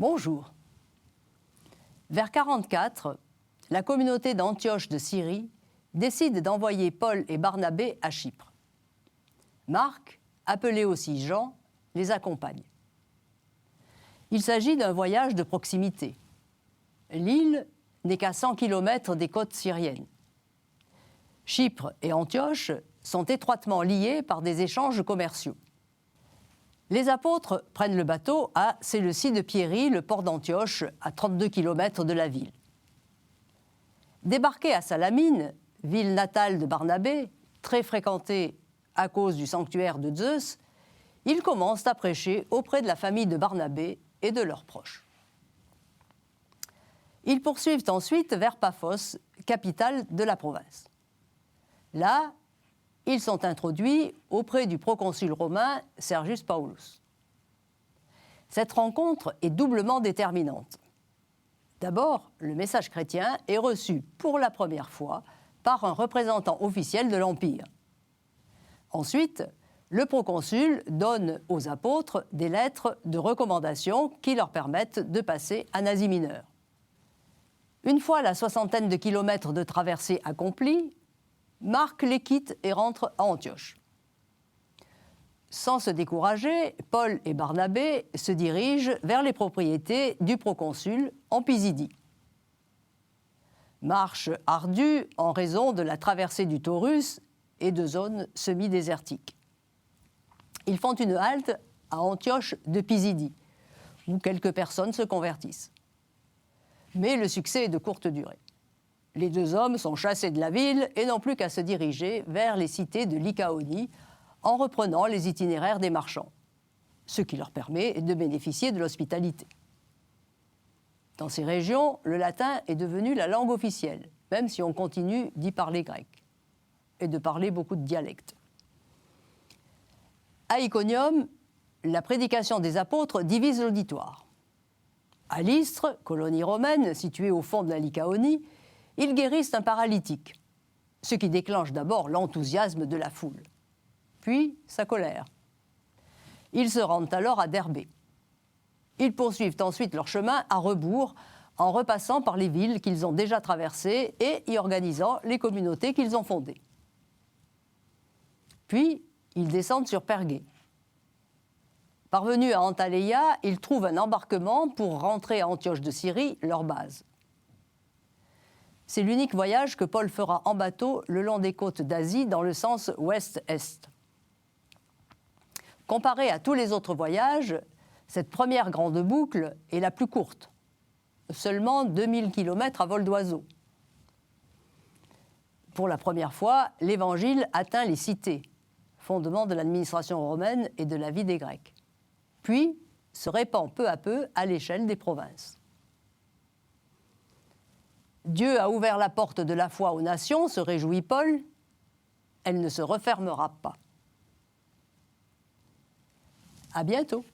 Bonjour. Vers 44, la communauté d'Antioche de Syrie décide d'envoyer Paul et Barnabé à Chypre. Marc, appelé aussi Jean, les accompagne. Il s'agit d'un voyage de proximité. L'île n'est qu'à 100 km des côtes syriennes. Chypre et Antioche sont étroitement liés par des échanges commerciaux. Les apôtres prennent le bateau à Séleucie-de-Pierie, le port d'Antioche, à 32 km de la ville. Débarqués à Salamine, ville natale de Barnabé, très fréquentée à cause du sanctuaire de Zeus, ils commencent à prêcher auprès de la famille de Barnabé et de leurs proches. Ils poursuivent ensuite vers Paphos, capitale de la province. Là, ils sont introduits auprès du proconsul romain Sergius Paulus. Cette rencontre est doublement déterminante. D'abord, le message chrétien est reçu pour la première fois par un représentant officiel de l'Empire. Ensuite, le proconsul donne aux apôtres des lettres de recommandation qui leur permettent de passer en Asie mineure. Une fois la soixantaine de kilomètres de traversée accomplie, Marc les quitte et rentre à Antioche. Sans se décourager, Paul et Barnabé se dirigent vers les propriétés du proconsul en Pisidie. Marche ardue en raison de la traversée du Taurus et de zones semi-désertiques. Ils font une halte à Antioche de Pisidie, où quelques personnes se convertissent. Mais le succès est de courte durée. Les deux hommes sont chassés de la ville et n'ont plus qu'à se diriger vers les cités de Lycaonie en reprenant les itinéraires des marchands, ce qui leur permet de bénéficier de l'hospitalité. Dans ces régions, le latin est devenu la langue officielle, même si on continue d'y parler grec et de parler beaucoup de dialectes. À Iconium, la prédication des apôtres divise l'auditoire. À Lystre, colonie romaine située au fond de la Lycaonie, ils guérissent un paralytique, ce qui déclenche d'abord l'enthousiasme de la foule, puis sa colère. Ils se rendent alors à Derbé. Ils poursuivent ensuite leur chemin à rebours, en repassant par les villes qu'ils ont déjà traversées et y organisant les communautés qu'ils ont fondées. Puis, ils descendent sur Pergé. Parvenus à Antalya, ils trouvent un embarquement pour rentrer à Antioche de Syrie, leur base. C'est l'unique voyage que Paul fera en bateau le long des côtes d'Asie dans le sens ouest-est. Comparé à tous les autres voyages, cette première grande boucle est la plus courte, seulement 2000 km à vol d'oiseau. Pour la première fois, l'Évangile atteint les cités, fondement de l'administration romaine et de la vie des Grecs, puis se répand peu à peu à l'échelle des provinces. Dieu a ouvert la porte de la foi aux nations, se réjouit Paul. Elle ne se refermera pas. À bientôt.